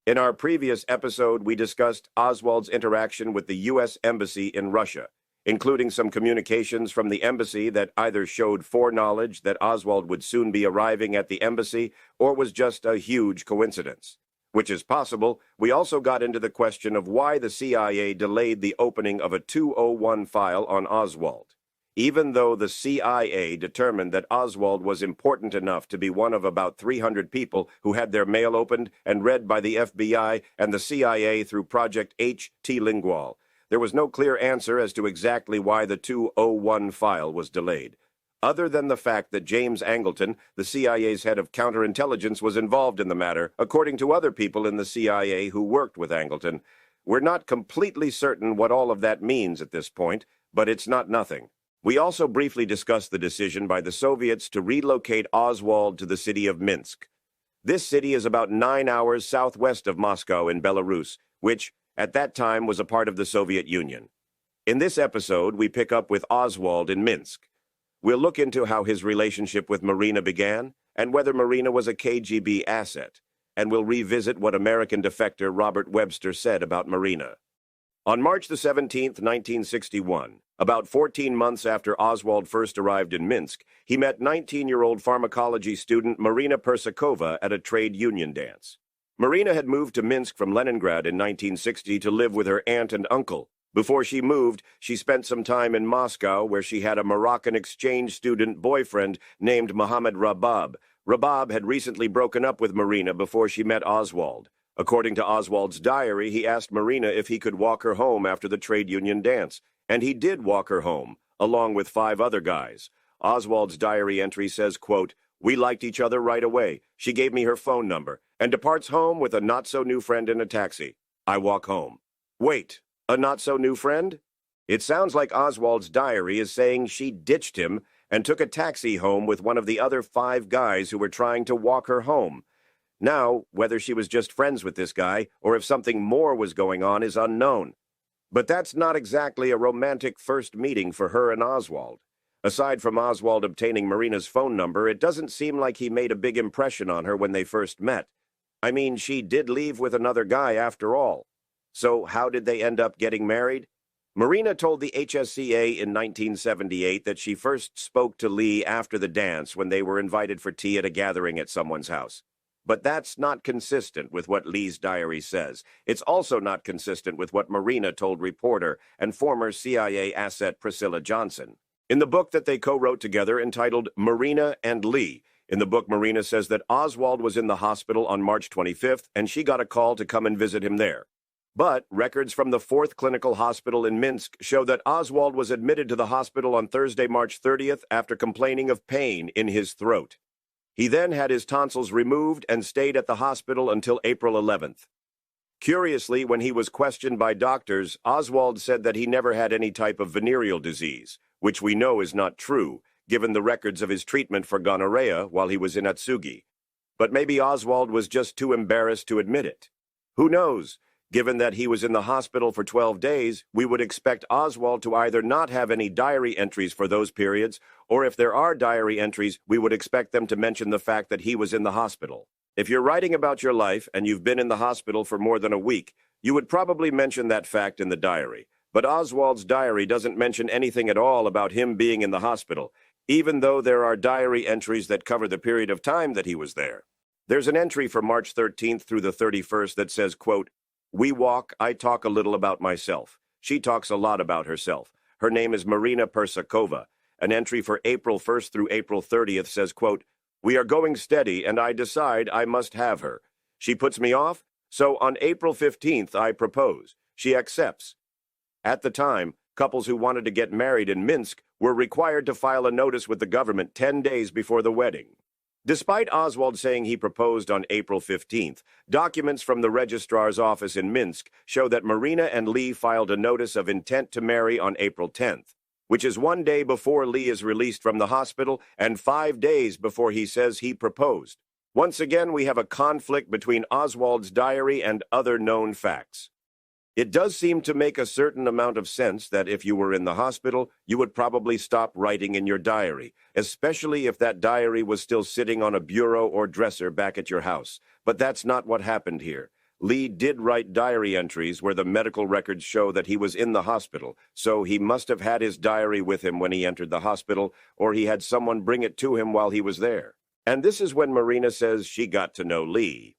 In our previous episode, we discussed Oswald's interaction with the U.S. Embassy in Russia, including some communications from the embassy that either showed foreknowledge that Oswald would soon be arriving at the embassy or was just a huge coincidence. Which is possible. We also got into the question of why the CIA delayed the opening of a 201 file on Oswald. Even though the CIA determined that Oswald was important enough to be one of about 300 people who had their mail opened and read by the FBI and the CIA through Project H.T. Lingual, there was no clear answer as to exactly why the 201 file was delayed, other than the fact that James Angleton, the CIA's head of counterintelligence, was involved in the matter, according to other people in the CIA who worked with Angleton. We're not completely certain what all of that means at this point, but it's not nothing. We also briefly discussed the decision by the Soviets to relocate Oswald to the city of Minsk. This city is about 9 hours southwest of Moscow in Belarus, which, at that time, was a part of the Soviet Union. In this episode, we pick up with Oswald in Minsk. We'll look into how his relationship with Marina began, and whether Marina was a KGB asset, and we'll revisit what American defector Robert Webster said about Marina. On March the 17th, 1961, about 14 months after Oswald first arrived in Minsk, he met 19-year-old pharmacology student Marina Persakova at a trade union dance. Marina had moved to Minsk from Leningrad in 1960 to live with her aunt and uncle. Before she moved, she spent some time in Moscow, where she had a Moroccan exchange student boyfriend named Mohammed Rabab. Rabab had recently broken up with Marina before she met Oswald. According to Oswald's diary, he asked Marina if he could walk her home after the trade union dance, and he did walk her home, along with 5 other guys. Oswald's diary entry says, quote, "We liked each other right away. She gave me her phone number, and departs home with a not-so-new friend in a taxi. I walk home." Wait, a not-so-new friend? It sounds like Oswald's diary is saying she ditched him and took a taxi home with one of the other 5 guys who were trying to walk her home. Now, whether she was just friends with this guy or if something more was going on is unknown. But that's not exactly a romantic first meeting for her and Oswald. Aside from Oswald obtaining Marina's phone number, it doesn't seem like he made a big impression on her when they first met. I mean, she did leave with another guy after all. So how did they end up getting married? Marina told the HSCA in 1978 that she first spoke to Lee after the dance when they were invited for tea at a gathering at someone's house. But that's not consistent with what Lee's diary says. It's also not consistent with what Marina told reporter and former CIA asset Priscilla Johnson. In the book that they co-wrote together entitled Marina and Lee, in the book Marina says that Oswald was in the hospital on March 25th and she got a call to come and visit him there. But records from the 4th Clinical Hospital in Minsk show that Oswald was admitted to the hospital on Thursday, March 30th after complaining of pain in his throat. He then had his tonsils removed and stayed at the hospital until April 11th. Curiously, when he was questioned by doctors, Oswald said that he never had any type of venereal disease, which we know is not true, given the records of his treatment for gonorrhea while he was in Atsugi. But maybe Oswald was just too embarrassed to admit it. Who knows? Given that he was in the hospital for 12 days, we would expect Oswald to either not have any diary entries for those periods, or if there are diary entries, we would expect them to mention the fact that he was in the hospital. If you're writing about your life and you've been in the hospital for more than a week, you would probably mention that fact in the diary. But Oswald's diary doesn't mention anything at all about him being in the hospital, even though there are diary entries that cover the period of time that he was there. There's an entry for March 13th through the 31st that says, quote, "We walk, I talk a little about myself. She talks a lot about herself. Her name is Marina Persakova." An entry for April 1st through April 30th says, quote, "We are going steady, and I decide I must have her. She puts me off, so on April 15th I propose. She accepts." At the time, couples who wanted to get married in Minsk were required to file a notice with the government 10 days before the wedding. Despite Oswald saying he proposed on April 15th, documents from the registrar's office in Minsk show that Marina and Lee filed a notice of intent to marry on April 10th, which is 1 day before Lee is released from the hospital and 5 days before he says he proposed. Once again, we have a conflict between Oswald's diary and other known facts. It does seem to make a certain amount of sense that if you were in the hospital, you would probably stop writing in your diary, especially if that diary was still sitting on a bureau or dresser back at your house. But that's not what happened here. Lee did write diary entries where the medical records show that he was in the hospital, so he must have had his diary with him when he entered the hospital, or he had someone bring it to him while he was there. And this is when Marina says she got to know Lee.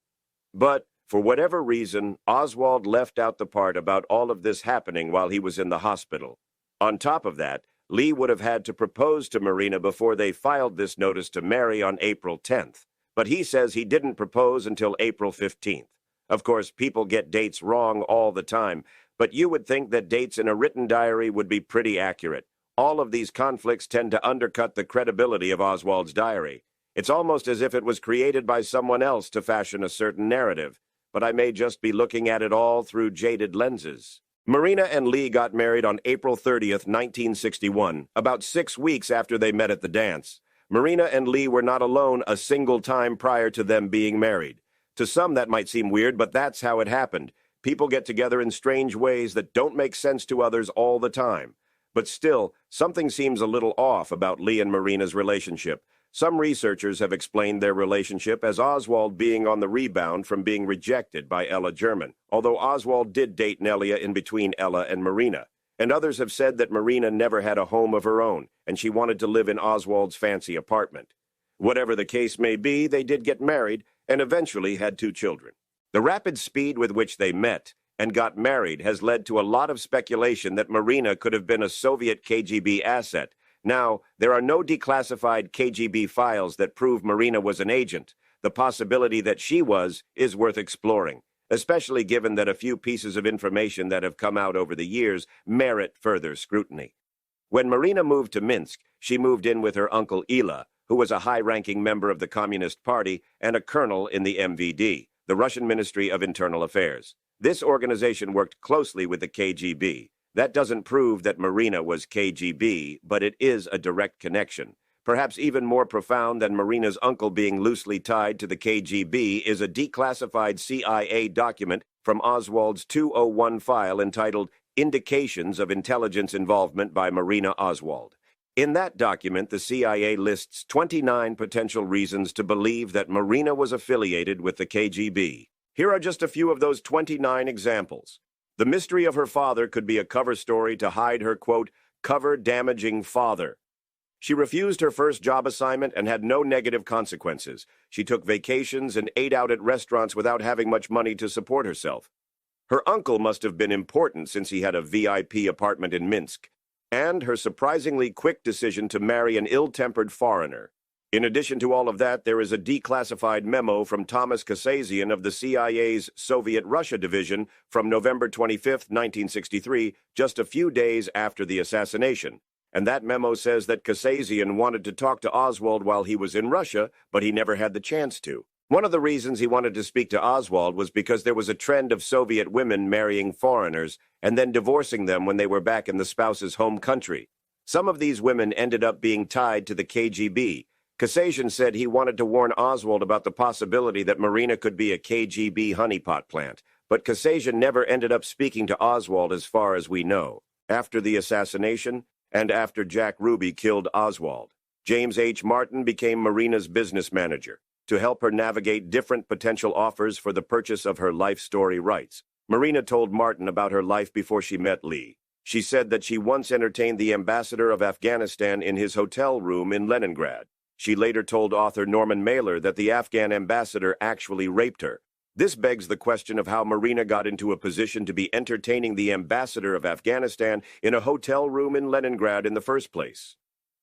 But, for whatever reason, Oswald left out the part about all of this happening while he was in the hospital. On top of that, Lee would have had to propose to Marina before they filed this notice to Mary on April 10th. But he says he didn't propose until April 15th. Of course, people get dates wrong all the time, but you would think that dates in a written diary would be pretty accurate. All of these conflicts tend to undercut the credibility of Oswald's diary. It's almost as if it was created by someone else to fashion a certain narrative, but I may just be looking at it all through jaded lenses. Marina and Lee got married on April 30th, 1961, about 6 weeks after they met at the dance. Marina and Lee were not alone a single time prior to them being married. To some, that might seem weird, but that's how it happened. People get together in strange ways that don't make sense to others all the time. But still, something seems a little off about Lee and Marina's relationship. Some researchers have explained their relationship as Oswald being on the rebound from being rejected by Ella German, although Oswald did date Nelia in between Ella and Marina. And others have said that Marina never had a home of her own, and she wanted to live in Oswald's fancy apartment. Whatever the case may be, they did get married, and eventually had 2 children. The rapid speed with which they met and got married has led to a lot of speculation that Marina could have been a Soviet KGB asset. Now, there are no declassified KGB files that prove Marina was an agent. The possibility that she was is worth exploring, especially given that a few pieces of information that have come out over the years merit further scrutiny. When Marina moved to Minsk, she moved in with her uncle Ila, who was a high-ranking member of the Communist Party and a colonel in the MVD, the Russian Ministry of Internal Affairs. This organization worked closely with the KGB. That doesn't prove that Marina was KGB, but it is a direct connection. Perhaps even more profound than Marina's uncle being loosely tied to the KGB is a declassified CIA document from Oswald's 201 file entitled Indications of Intelligence Involvement by Marina Oswald. In that document, the CIA lists 29 potential reasons to believe that Marina was affiliated with the KGB. Here are just a few of those 29 examples. The mystery of her father could be a cover story to hide her, quote, cover-damaging father. She refused her first job assignment and had no negative consequences. She took vacations and ate out at restaurants without having much money to support herself. Her uncle must have been important since he had a VIP apartment in Minsk. And her surprisingly quick decision to marry an ill-tempered foreigner. In addition to all of that, there is a declassified memo from Thomas Kasazian of the CIA's Soviet Russia Division from November 25, 1963, just a few days after the assassination. And that memo says that Kasazian wanted to talk to Oswald while he was in Russia, but he never had the chance to. One of the reasons he wanted to speak to Oswald was because there was a trend of Soviet women marrying foreigners and then divorcing them when they were back in the spouse's home country. Some of these women ended up being tied to the KGB. Kasazian said he wanted to warn Oswald about the possibility that Marina could be a KGB honeypot plant, but Kasazian never ended up speaking to Oswald as far as we know. After the assassination, and after Jack Ruby killed Oswald, James H. Martin became Marina's business manager to help her navigate different potential offers for the purchase of her life story rights. Marina told Martin about her life before she met Lee. She said that she once entertained the ambassador of Afghanistan in his hotel room in Leningrad. She later told author Norman Mailer that the Afghan ambassador actually raped her. This begs the question of how Marina got into a position to be entertaining the ambassador of Afghanistan in a hotel room in Leningrad in the first place.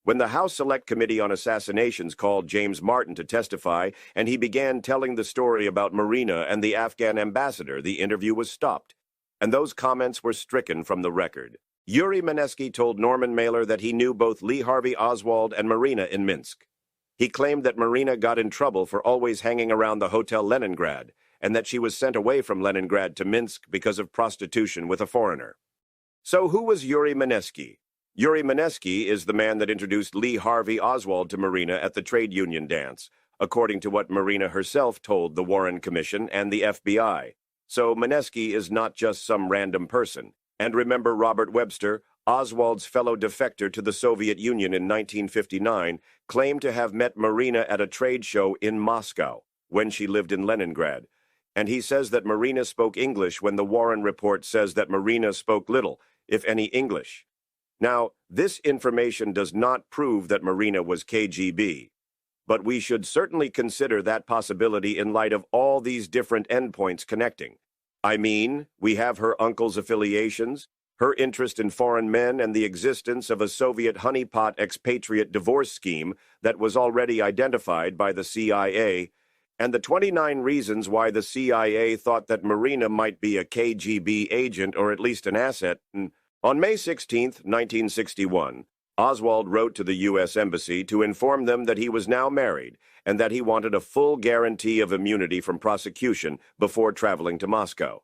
When the House Select Committee on Assassinations called James Martin to testify, and he began telling the story about Marina and the Afghan ambassador, the interview was stopped, and those comments were stricken from the record. Yuri Mineski told Norman Mailer that he knew both Lee Harvey Oswald and Marina in Minsk. He claimed that Marina got in trouble for always hanging around the Hotel Leningrad, and that she was sent away from Leningrad to Minsk because of prostitution with a foreigner. So who was Yuri Mineski? Yuri Mineski is the man that introduced Lee Harvey Oswald to Marina at the trade union dance, according to what Marina herself told the Warren Commission and the FBI. So Mineski is not just some random person. And remember Robert Webster, Oswald's fellow defector to the Soviet Union in 1959, claimed to have met Marina at a trade show in Moscow when she lived in Leningrad. And he says that Marina spoke English when the Warren report says that Marina spoke little, if any, English. Now, this information does not prove that Marina was KGB, but we should certainly consider that possibility in light of all these different endpoints connecting. I mean, we have her uncle's affiliations, her interest in foreign men, and the existence of a Soviet honeypot expatriate divorce scheme that was already identified by the CIA, and the 29 reasons why the CIA thought that Marina might be a KGB agent or at least an asset. On May 16, 1961, Oswald wrote to the U.S. Embassy to inform them that he was now married and that he wanted a full guarantee of immunity from prosecution before traveling to Moscow.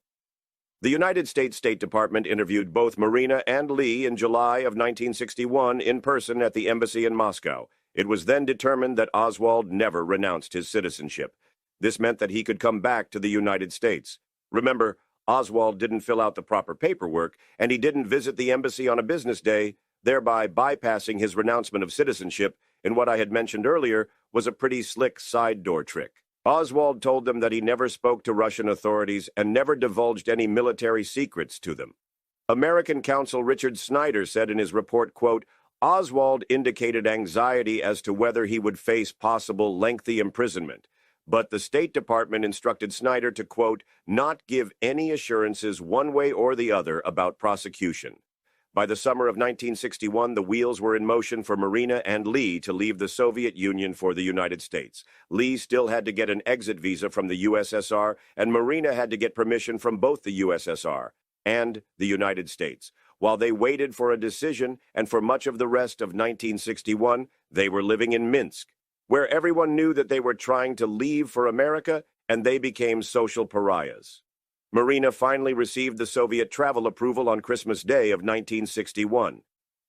The United States State Department interviewed both Marina and Lee in July of 1961 in person at the embassy in Moscow. It was then determined that Oswald never renounced his citizenship. This meant that he could come back to the United States. Remember, Oswald didn't fill out the proper paperwork, and he didn't visit the embassy on a business day, thereby bypassing his renouncement of citizenship in what I had mentioned earlier was a pretty slick side door trick. Oswald told them that he never spoke to Russian authorities and never divulged any military secrets to them. American counsel Richard Snyder said in his report, quote, Oswald indicated anxiety as to whether he would face possible lengthy imprisonment, but the State Department instructed Snyder to, quote, not give any assurances one way or the other about prosecution. By the summer of 1961, the wheels were in motion for Marina and Lee to leave the Soviet Union for the United States. Lee still had to get an exit visa from the USSR, and Marina had to get permission from both the USSR and the United States. While they waited for a decision, and for much of the rest of 1961, they were living in Minsk, where everyone knew that they were trying to leave for America, and they became social pariahs. Marina finally received the Soviet travel approval on Christmas Day of 1961,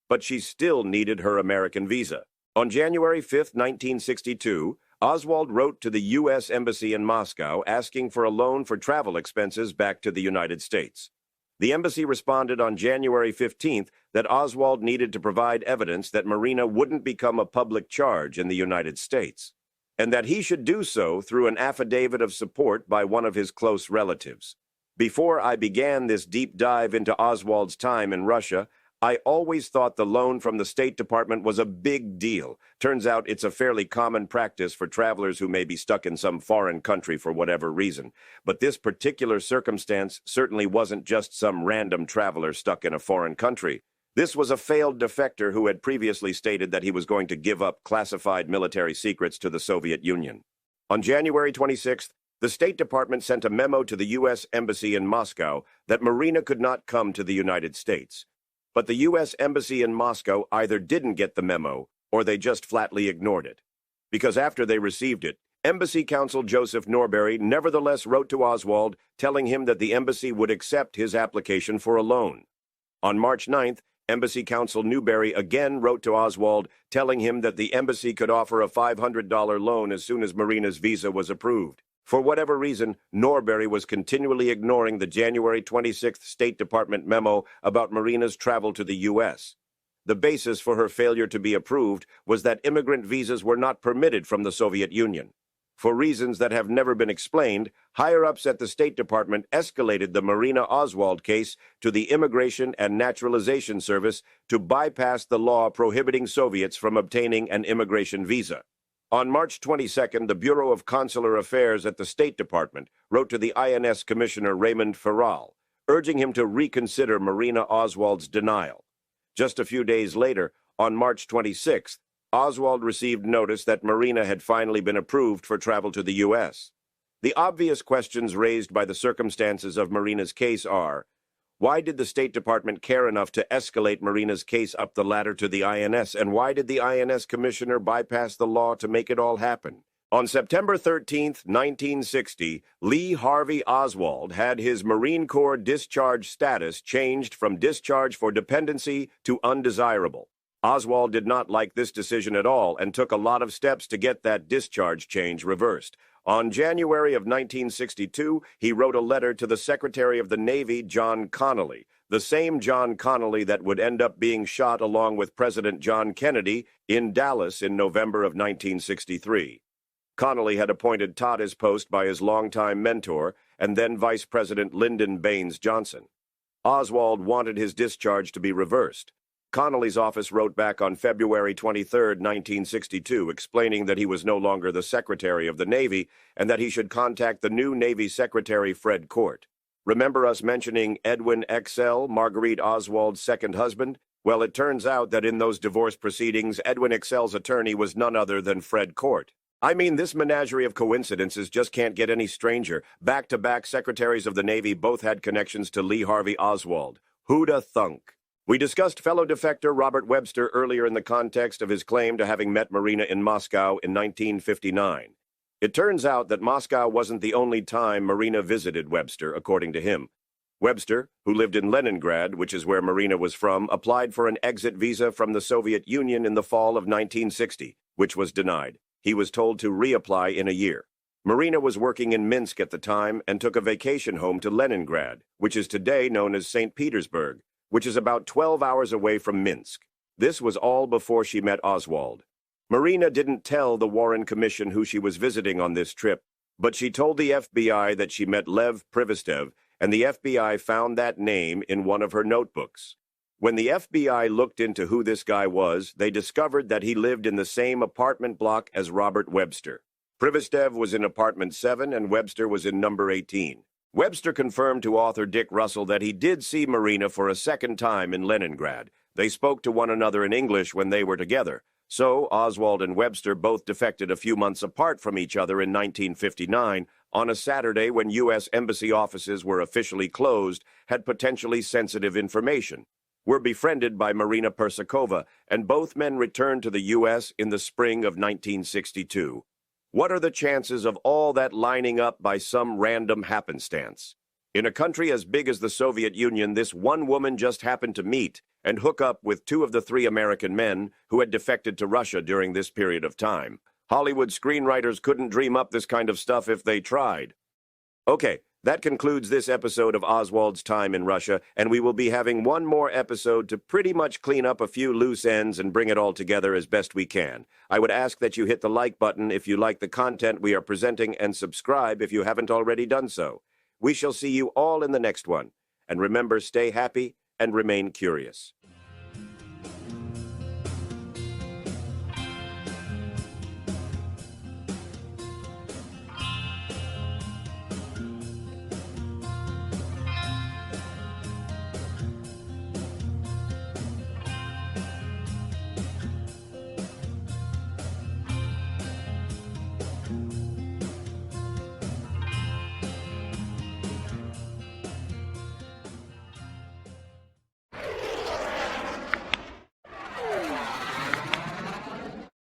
but she still needed her American visa. On January 5, 1962, Oswald wrote to the U.S. Embassy in Moscow asking for a loan for travel expenses back to the United States. The embassy responded on January 15th that Oswald needed to provide evidence that Marina wouldn't become a public charge in the United States, and that he should do so through an affidavit of support by one of his close relatives. Before I began this deep dive into Oswald's time in Russia, I always thought the loan from the State Department was a big deal. Turns out it's a fairly common practice for travelers who may be stuck in some foreign country for whatever reason. But this particular circumstance certainly wasn't just some random traveler stuck in a foreign country. This was a failed defector who had previously stated that he was going to give up classified military secrets to the Soviet Union. On January 26th, the State Department sent a memo to the U.S. Embassy in Moscow that Marina could not come to the United States. But the U.S. Embassy in Moscow either didn't get the memo, or they just flatly ignored it. Because after they received it, Embassy Counsel Joseph Norbury nevertheless wrote to Oswald, telling him that the embassy would accept his application for a loan. On March 9th, Embassy Counsel Newberry again wrote to Oswald, telling him that the embassy could offer a $500 loan as soon as Marina's visa was approved. For whatever reason, Norbury was continually ignoring the January 26th State Department memo about Marina's travel to the U.S. The basis for her failure to be approved was that immigrant visas were not permitted from the Soviet Union. For reasons that have never been explained, higher-ups at the State Department escalated the Marina Oswald case to the Immigration and Naturalization Service to bypass the law prohibiting Soviets from obtaining an immigration visa. On March 22nd, the Bureau of Consular Affairs at the State Department wrote to the INS Commissioner Raymond Ferral, urging him to reconsider Marina Oswald's denial. Just a few days later, on March 26th, Oswald received notice that Marina had finally been approved for travel to the U.S. The obvious questions raised by the circumstances of Marina's case are, why did the State Department care enough to escalate Marina's case up the ladder to the INS, and why did the INS commissioner bypass the law to make it all happen? On September 13, 1960, Lee Harvey Oswald had his Marine Corps discharge status changed from discharge for dependency to undesirable. Oswald did not like this decision at all and took a lot of steps to get that discharge change reversed. On January of 1962, he wrote a letter to the Secretary of the Navy, John Connally, the same John Connally that would end up being shot along with President John Kennedy in Dallas in November of 1963. Connally had appointed Todd as post by his longtime mentor, and then Vice President Lyndon Baines Johnson. Oswald wanted his discharge to be reversed. Connolly's office wrote back on February 23, 1962, explaining that he was no longer the Secretary of the Navy and that he should contact the new Navy Secretary Fred Court. Remember us mentioning Edwin Excel, Marguerite Oswald's second husband? Well, it turns out that in those divorce proceedings, Edwin Excel's attorney was none other than Fred Court. I mean, this menagerie of coincidences just can't get any stranger. Back-to-back Secretaries of the Navy both had connections to Lee Harvey Oswald. Who'da thunk? We discussed fellow defector Robert Webster earlier in the context of his claim to having met Marina in Moscow in 1959. It turns out that Moscow wasn't the only time Marina visited Webster, according to him. Webster, who lived in Leningrad, which is where Marina was from, applied for an exit visa from the Soviet Union in the fall of 1960, which was denied. He was told to reapply in a year. Marina was working in Minsk at the time and took a vacation home to Leningrad, which is today known as St. Petersburg, which is about 12 hours away from Minsk. This was all before she met Oswald. Marina didn't tell the Warren Commission who she was visiting on this trip, but she told the FBI that she met Lev Privistev, and the FBI found that name in one of her notebooks. When the FBI looked into who this guy was, they discovered that he lived in the same apartment block as Robert Webster. Privistev was in apartment 7 and Webster was in number 18. Webster confirmed to author Dick Russell that he did see Marina for a second time in Leningrad. They spoke to one another in English when they were together. So Oswald and Webster both defected a few months apart from each other in 1959 on a Saturday when U.S. Embassy offices were officially closed, had potentially sensitive information. Were befriended by Marina Persakova, and both men returned to the U.S. in the spring of 1962. What are the chances of all that lining up by some random happenstance? In a country as big as the Soviet Union, this one woman just happened to meet and hook up with 2 of the 3 American men who had defected to Russia during this period of time. Hollywood screenwriters couldn't dream up this kind of stuff if they tried. Okay, that concludes this episode of Oswald's time in Russia, and we will be having one more episode to pretty much clean up a few loose ends and bring it all together as best we can. I would ask that you hit the like button if you like the content we are presenting and subscribe if you haven't already done so. We shall see you all in the next one. And remember, stay happy and remain curious.